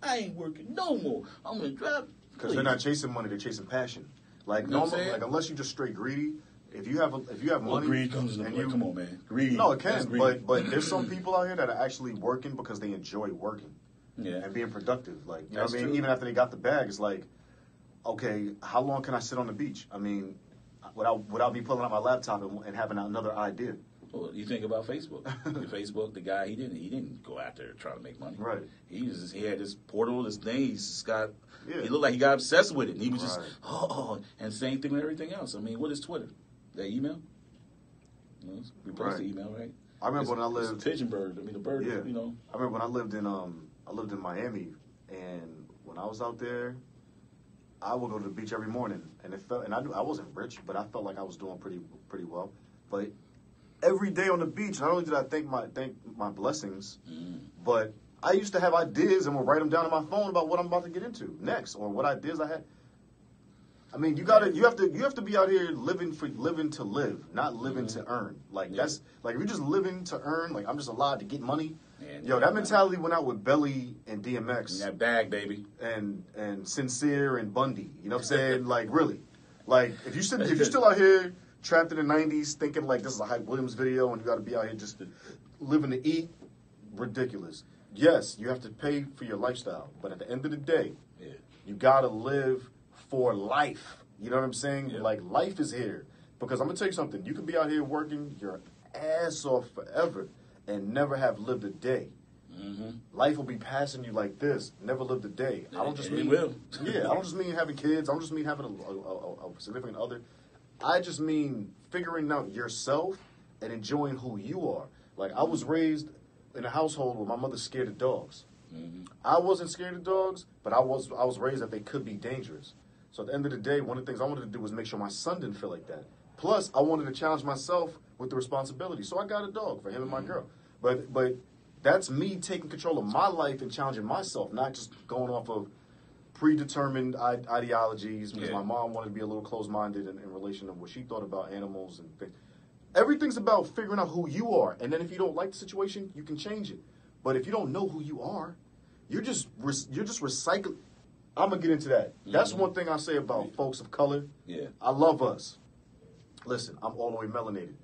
I ain't working no more. I'm gonna drive. Because they're not chasing money; they're chasing passion. Like You know what I'm normal, saying? like unless you're just straight greedy. If you have money, greed comes into play. Come on, man. Greed. No, it That's can, greed. but there's some people out here that are actually working because they enjoy working Yeah. and being productive. Like, you know That's what I mean? true. Even after they got the bag, it's like, okay, how long can I sit on the beach? I mean, without me pulling out my laptop and having another idea. Well, you think about Facebook. Facebook, the guy, he didn't go out there trying to make money. Right. He had this portal, this thing. He's just got. Yeah. He looked like he got obsessed with it. And he was just, Right. and same thing with everything else. I mean, what is Twitter? That email? Replace the email, right? I remember when I lived. It's a pigeon bird. I mean, the bird. Yeah. You know. I remember when I lived in Miami, and when I was out there, I would go to the beach every morning, and I wasn't rich, but I felt like I was doing pretty well. But every day on the beach, not only did I thank my blessings, but I used to have ideas and would write them down on my phone about what I'm about to get into next, or what ideas I had. I mean, you have to be out here living to live, not living to earn. Like that's like if you're just living to earn, like I'm just allowed to get money. Man, That mentality went out with Belly and DMX. That bag, baby. And Sincere and Bundy. You know what I'm saying? Like really. Like if you're still out here trapped in the 90s thinking like this is a Hype Williams video and you gotta be out here just living to eat, ridiculous. Yes, you have to pay for your lifestyle, but at the end of the day, you gotta live for life. You know what I'm saying? Yeah. Like, life is here. Because I'm going to tell you something. You could be out here working your ass off forever and never have lived a day. Mm-hmm. Life will be passing you like this. Never lived a day. I don't just mean... will. Yeah, I don't just mean having kids. I don't just mean having a significant other. I just mean figuring out yourself and enjoying who you are. Like, I was raised in a household where my mother's scared of dogs. Mm-hmm. I wasn't scared of dogs, but I was raised that they could be dangerous. So at the end of the day, one of the things I wanted to do was make sure my son didn't feel like that. Plus, I wanted to challenge myself with the responsibility. So I got a dog for him and my girl. But that's me taking control of my life and challenging myself, not just going off of predetermined ideologies because my mom wanted to be a little closed-minded in relation to what she thought about animals and things. Everything's about figuring out who you are. And then if you don't like the situation, you can change it. But if you don't know who you are, you're just recycling. I'm going to get into that. That's one thing I say about folks of color. Yeah. I love us. Listen, I'm all the way melanated.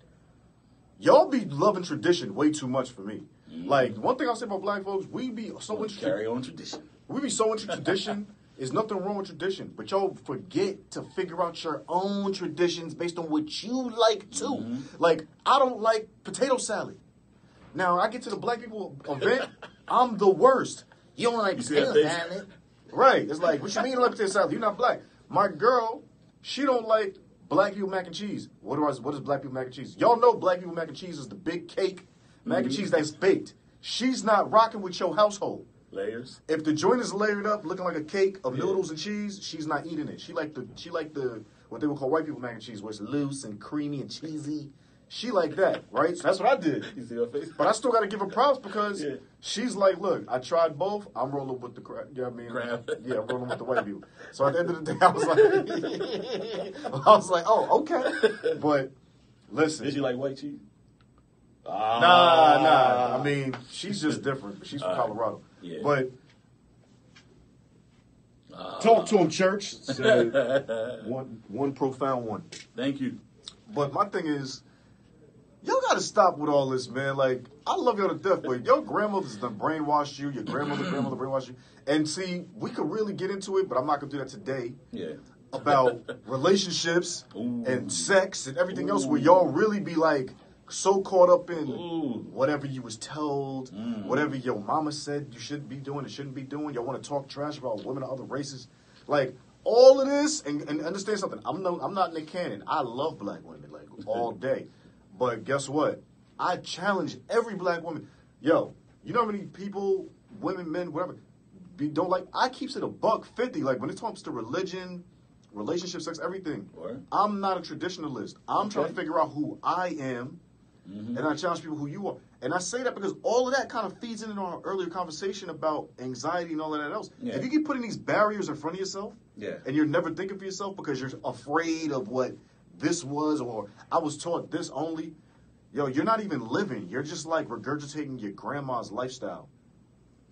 Y'all be loving tradition way too much for me. Like, one thing I'll say about black folks, we be so into Carry on tradition. We be so into tradition. There's nothing wrong with tradition. But y'all forget to figure out your own traditions based on what you like, too. Like, I don't like potato salad. Now, I get to the black people event, I'm the worst. You don't like potato salad? Right. It's like, what you mean you don't like potato salad? You're not black. My girl, she don't like black people mac and cheese. What is black people mac and cheese? Y'all know black people mac and cheese is the big cake mac and cheese that's baked. She's not rocking with your household. Layers. If the joint is layered up, looking like a cake of noodles and cheese, she's not eating it. She like the what they would call white people mac and cheese, where it's loose and creamy and cheesy. She like that, right? So that's what I did. You see her face? But I still got to give her props because she's like, look, I tried both. I'm rolling with the crap. You know what I mean? Crap. Yeah, I'm rolling with the white people. So at the end of the day, I was like, oh, okay. But listen. Did you like white cheese? Nah. I mean, she's just different. She's from Colorado. Yeah. But talk to him, church. Said one profound one. Thank you. But my thing is, y'all got to stop with all this, man. Like, I love y'all to death, but your grandmother's done brainwashed you. Your grandmother brainwashed you. And see, we could really get into it, but I'm not going to do that today. Yeah. About relationships and sex and everything else where y'all really be like so caught up in whatever you was told, whatever your mama said you should be doing and shouldn't be doing. Y'all want to talk trash about women of other races. Like, all of this, and understand something. I'm not Nick Cannon. I love black women, like, all day. But guess what? I challenge every black woman. Yo, you know how many people, women, men, whatever, don't like? I keeps it $150. Like, when it comes to religion, relationship, sex, everything, I'm not a traditionalist. I'm trying to figure out who I am, and I challenge people who you are. And I say that because all of that kind of feeds into our earlier conversation about anxiety and all of that else. Yeah. If you keep putting these barriers in front of yourself, and you're never thinking for yourself because you're afraid of what this was, or I was taught this only, yo, you're not even living. You're just like regurgitating your grandma's lifestyle.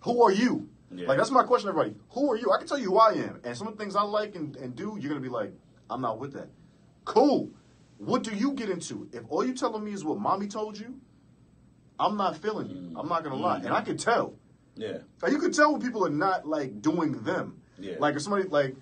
Who are you? Yeah. Like, that's my question, everybody. Who are you? I can tell you who I am. And some of the things I like and do, you're going to be like, I'm not with that. Cool. What do you get into? If all you telling me is what mommy told you, I'm not feeling you. I'm not going to lie. And I can tell. Yeah. Like, you can tell when people are not, like, doing them. Yeah. Like, if somebody, like,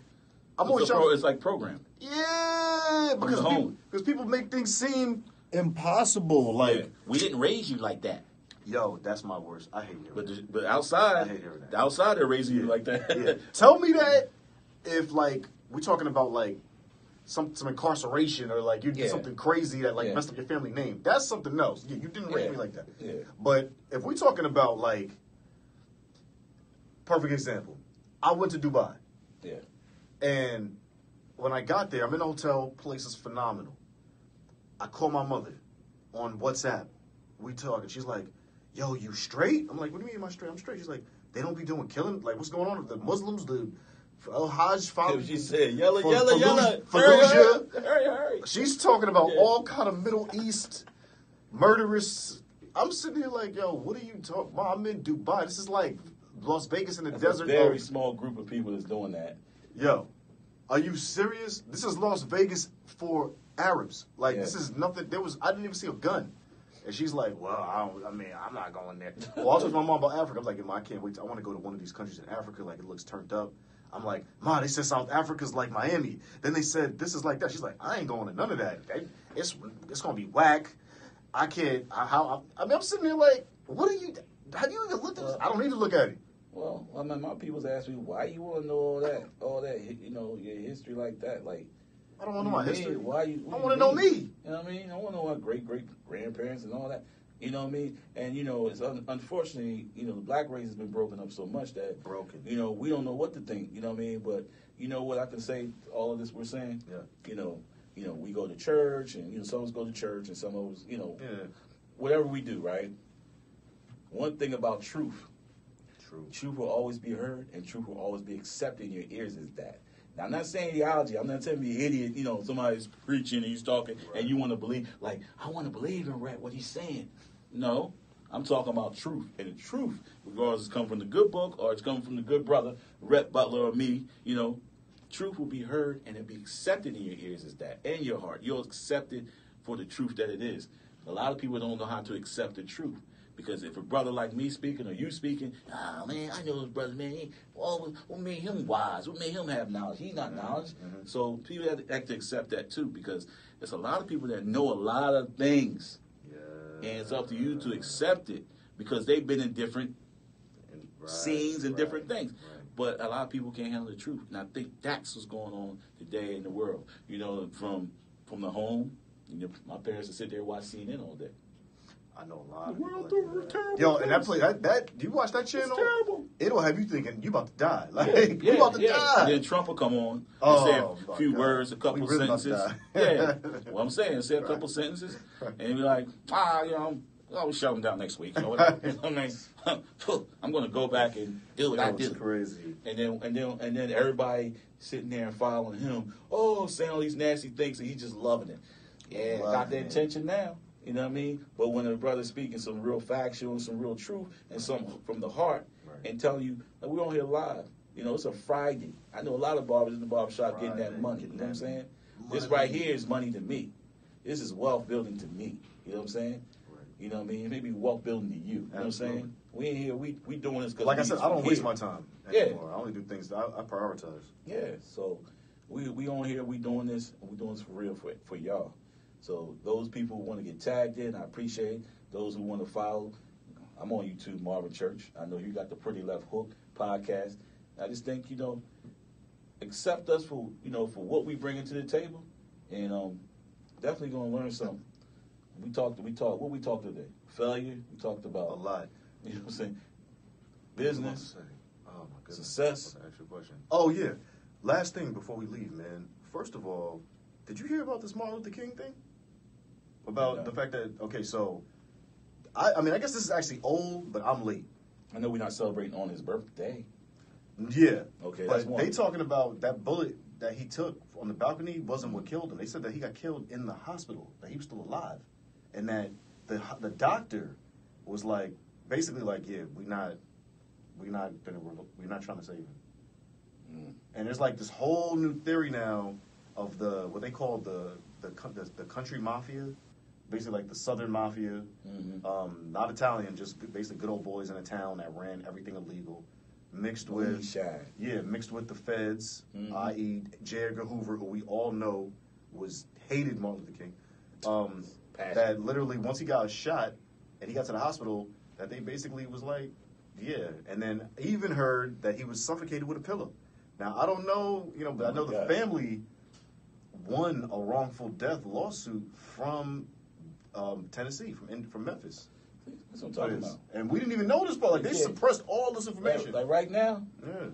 I'm always trying. It's like programmed. Yeah. Because people make things seem impossible. Like, Yeah. We didn't raise you like that. yo, that's my worst. I hate it. But outside, I hate hearing that. outside they're raising you like that. Yeah. Tell me that if, like, we're talking about, like, some incarceration or, like, you did something crazy that, like, messed up your family name. That's something else. Yeah, you didn't raise me like that. Yeah. But if we're talking about, like, perfect example. I went to Dubai. Yeah. And when I got there, I'm in the hotel. Place is phenomenal. I call my mother on WhatsApp. We talking. She's like, yo, you straight? I'm like, what do you mean am I straight? I'm straight. She's like, they don't be doing killing. Like, what's going on? The Muslims, the Hajj follow. She said, yella. Hurry. She's talking about all kind of Middle East murderous. I'm sitting here like, yo, what are you talking about? I'm in Dubai. This is like Las Vegas in the desert. A very small group of people that's doing that. Yo, are you serious? This is Las Vegas for Arabs. Like, this is nothing. I didn't even see a gun. And she's like, well, I'm not going there. Well, I told my mom about Africa. I'm like, I can't wait. I want to go to one of these countries in Africa. Like, it looks turned up. I'm like, Ma, they said South Africa's like Miami. Then they said this is like that. She's like, I ain't going to none of that. It's going to be whack. I can't. I'm sitting there like, what are you? Have you even looked at this? I don't need to look at it. Well, I mean, my people's ask me, why you want to know all that, your history like that? Like, I don't want to know my history. I want to know me. You know what I mean? I want to know my great-great-grandparents and all that. You know what I mean? And, it's unfortunately, the black race has been broken up so much that, we don't know what to think. You know what I mean? But you know what I can say, all of this we're saying? Yeah. We go to church, and, some of us go to church, and some of us, whatever we do, right? One thing about truth will always be heard, and truth will always be accepted in your ears is that. Now, I'm not saying theology. I'm not telling you idiot, somebody's preaching and he's talking, and you want to believe, like, I want to believe in Rhett, what he's saying. No, I'm talking about truth. And the truth, regardless it's coming from the good book or it's coming from the good brother, Rhett, Butler, or me, truth will be heard and it'll be accepted in your ears is that, and your heart. You'll accept it for the truth that it is. A lot of people don't know how to accept the truth. Because if a brother like me speaking or you speaking, man, I know this brother, man, what made him wise? What made him have knowledge? He's not knowledge. Mm-hmm. So people have to accept that too, because there's a lot of people that know a lot of things. Yeah. And it's up to you to accept it, because they've been in different scenes and different things. Right. But a lot of people can't handle the truth. And I think that's what's going on today in the world. From the home, my parents would sit there and watch CNN all day. I know a lot of people. Like terrible. Yo, and that play that you watch that channel? It's terrible. It'll have you thinking you about to die. Like you about to die. And then Trump will come on and say a few words, a couple sentences. Yeah. What I'm saying, say a couple sentences, and be like, I'll shut him down next week. I'm going to go back and do what I did. That's crazy. And then everybody sitting there and following him. Saying all these nasty things, and he's just loving it. Yeah, got their attention now. You know what I mean? But when a brother's speaking some real factual, some real truth, and some from the heart, and telling you, like, we're on here live. It's a Friday. I know a lot of barbers in the barbershop getting that money. You know what I'm saying? This right here is money to me. This is wealth building to me. You know what I'm saying? Right. You know what I mean? Maybe wealth building to you. You know what I'm saying? We ain't here. We doing this because, like I said, I don't waste my time anymore. I only do things that I prioritize. Yeah. So we on here. We doing this. And we doing this for real for y'all. So those people who want to get tagged in, I appreciate. Those who want to follow, I'm on YouTube, Marvin Church. I know you got the Pretty Left Hook podcast. I just think, accept us for what we bring into the table, and definitely gonna learn something. We talked. What we talked today? Failure. We talked about a lot. You know what I'm saying? Business. Oh my goodness. Success. Actual question. Oh yeah. Last thing before we leave, man. First of all, did you hear about this Martin Luther King thing? About the fact that, so, I mean, I guess this is actually old, but I'm late. I know we're not celebrating on his birthday. Yeah. Okay, but they talking about that bullet that he took on the balcony wasn't what killed him. They said that he got killed in the hospital, that he was still alive, and that the doctor was like, basically like, yeah, we're not trying to save him. And there's like this whole new theory now of what they call the country mafia, basically like the Southern mafia, not Italian, just basically good old boys in a town that ran everything illegal, mixed with the feds, i.e. J. Edgar Hoover, who we all know hated Martin Luther King. That literally once he got shot and he got to the hospital, that they basically was like, yeah, and then even heard that he was suffocated with a pillow. Now, I don't know, but I know the family won a wrongful death lawsuit from Tennessee, from Memphis. That's what I'm talking about. And we didn't even know this part. Like, they suppressed all this information. Like right now,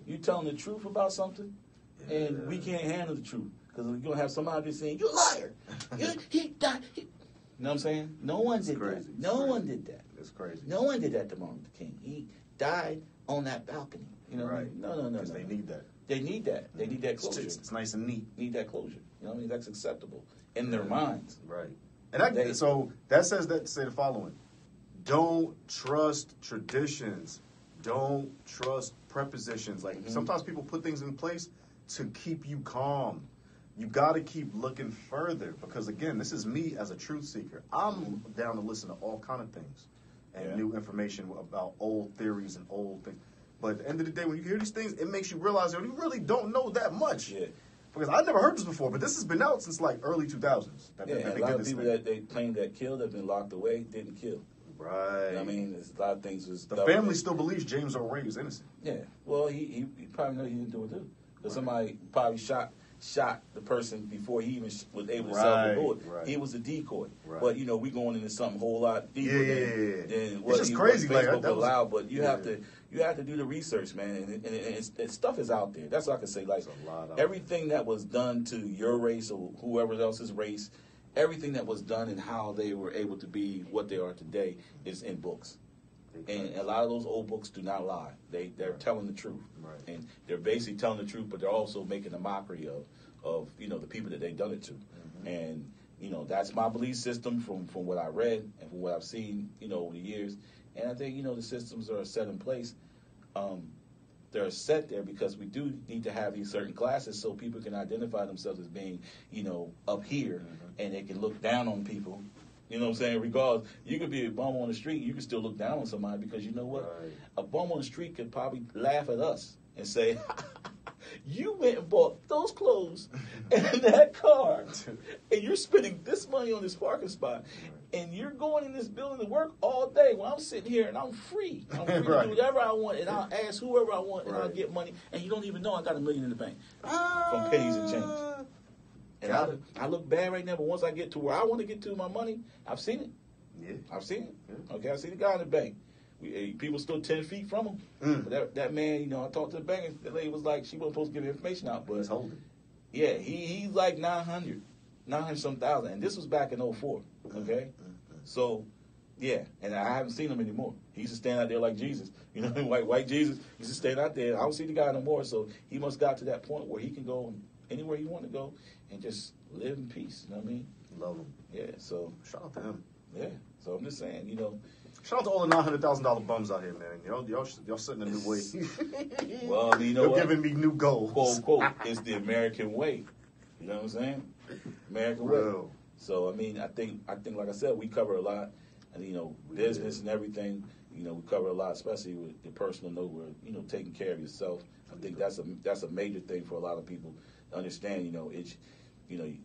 you telling the truth about something, and we can't handle the truth. Because you're going to have somebody saying, you're a liar. He died. You know what I'm saying? No one did that. No one did that. It's crazy. No one did that to Martin Luther King. He died on that balcony. You know what I mean? No. Because they need that. They need that. They need that closure. It's nice and neat. Need that closure. You know what I mean? That's acceptable in their minds. Right. And so that says that to say the following. Don't trust traditions. Don't trust prepositions. Like, sometimes people put things in place to keep you calm. You got to keep looking further because, again, this is me as a truth seeker. I'm down to listen to all kind of things and new information about old theories and old things. But at the end of the day, when you hear these things, it makes you realize that you really don't know that much. Yeah. Because I've never heard this before, but this has been out since like early 2000s. A lot of people that they claim that killed have been locked away, didn't kill. Right. I mean, there's a lot of things. The family still believes James Earl Ray is innocent. Yeah. Well, he probably know he didn't do it too. Because somebody probably shot the person before he even was able to sell the bullet. Right. He was a decoy. Right. But, we going into something a whole lot deeper than what it's just crazy. Facebook allowed. But you have to do the research, man. And stuff is out there. That's what I can say. Like, everything that was done to your race or whoever else's race, everything that was done and how they were able to be what they are today is in books. And a lot of those old books do not lie. They're telling the truth. Right. And they're basically telling the truth, but they're also making a mockery of the people that they've done it to. And, that's my belief system from what I read and from what I've seen, over the years. And I think, the systems are set in place. They're set there because we do need to have these certain classes so people can identify themselves as being, up here, and they can look down on people. You know what I'm saying? Regardless, you could be a bum on the street, you can still look down on somebody because you know what? Right. A bum on the street could probably laugh at us and say, you went and bought those clothes and that car, and you're spending this money on this parking spot, and you're going in this building to work all day while I'm sitting here and I'm free. I'm free to do whatever I want, and I'll ask whoever I want, and I'll get money, and you don't even know I got $1 million in the bank from pennies and change. And I look bad right now, but once I get to where I want to get to my money, I've seen it. Yeah. I've seen it. Yeah. Okay, I see the guy in the bank. People still 10 feet from him. But that man, I talked to the bank, and the lady was like, she wasn't supposed to give information out. But he's holding. Yeah, he's like 900 some thousand. And this was back in 04, okay? So, yeah, and I haven't seen him anymore. He used to stand out there like Jesus. White Jesus used to stand out there. I don't see the guy no more, so he must got to that point where he can go anywhere he want to go and just live in peace. You know what I mean? Love him. Yeah, so. Shout out to him. Yeah, so I'm just saying, Shout out to all the $900,000 bums out here, man. Y'all setting a new way. Well, you know You're giving me new goals. Quote, quote, it's the American way. You know what I'm saying? American way. So, I think, like I said, we cover a lot. And, business and everything. We cover a lot, especially with your personal note where, taking care of yourself. I think that's a major thing for a lot of people to understand, it's, you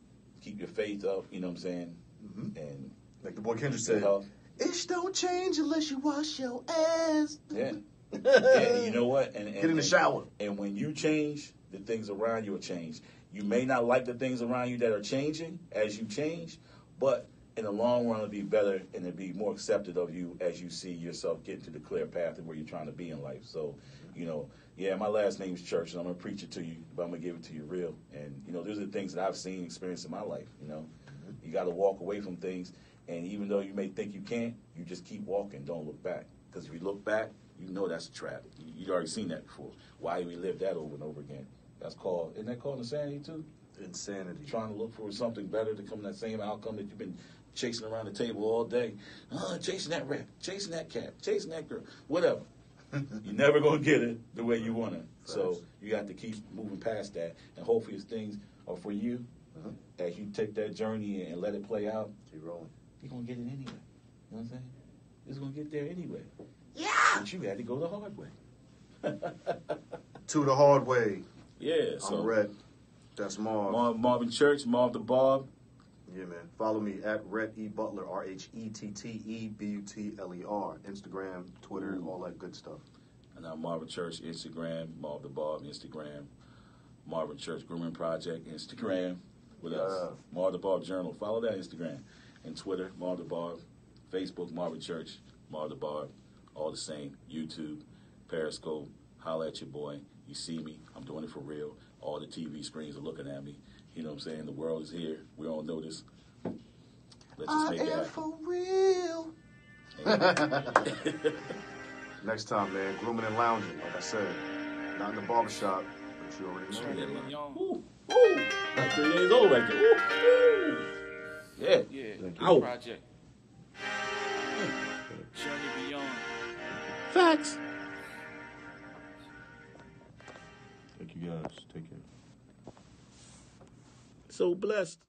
keep your faith up, you know what I'm saying? And like the boy Kendrick said, it don't change unless you wash your ass. Yeah. And you know what? And get in the shower. And when you change, the things around you will change. You may not like the things around you that are changing as you change, but in the long run, it'll be better and it'll be more accepted of you as you see yourself getting to the clear path of where you're trying to be in life. So, my last name is Church, and I'm going to preach it to you, but I'm going to give it to you real. And, those are the things that I've seen and experienced in my life, You got to walk away from things, and even though you may think you can't, you just keep walking. Don't look back. Because if you look back, that's a trap. You've already seen that before. Why relive that over and over again? Isn't that called insanity too? Insanity. Trying to look for something better to come to that same outcome that you've been chasing around the table all day, chasing that rat, chasing that cat, chasing that girl, whatever. You're never going to get it the way you want it. So you got to keep moving past that. And hopefully things are for you. As you take that journey and let it play out, keep rolling. You're going to get it anyway. You know what I'm saying? It's going to get there anyway. Yeah! But you had to go the hard way. To the hard way. Yeah. So I'm Rhett. That's Marv. Marvin Church, Marv the Bob. Yeah, man. Follow me at Rhett E. Butler, RHETTEBUTLER. Instagram, Twitter, all that good stuff. And I'm Marvin Church, Instagram, Marv the Bob, Instagram, Marvin Church Grooming Project, Instagram. With us, Marv the Bob Journal. Follow that Instagram. And Twitter, Marv the Bob. Facebook, Marvin Church, Marv the Bob. All the same. YouTube, Periscope. Holla at your boy. You see me. I'm doing it for real. All the TV screens are looking at me. You know what I'm saying? The world is here. We're on notice. Let's just make it happen. For real. Next time, man. Grooming and lounging, like I said. Not in the barbershop, but you already know. Ooh. Like 3 days old right there. Ooh. Yeah. Yeah. Project. Journey beyond. Facts. Thank you guys. Take care. So blessed.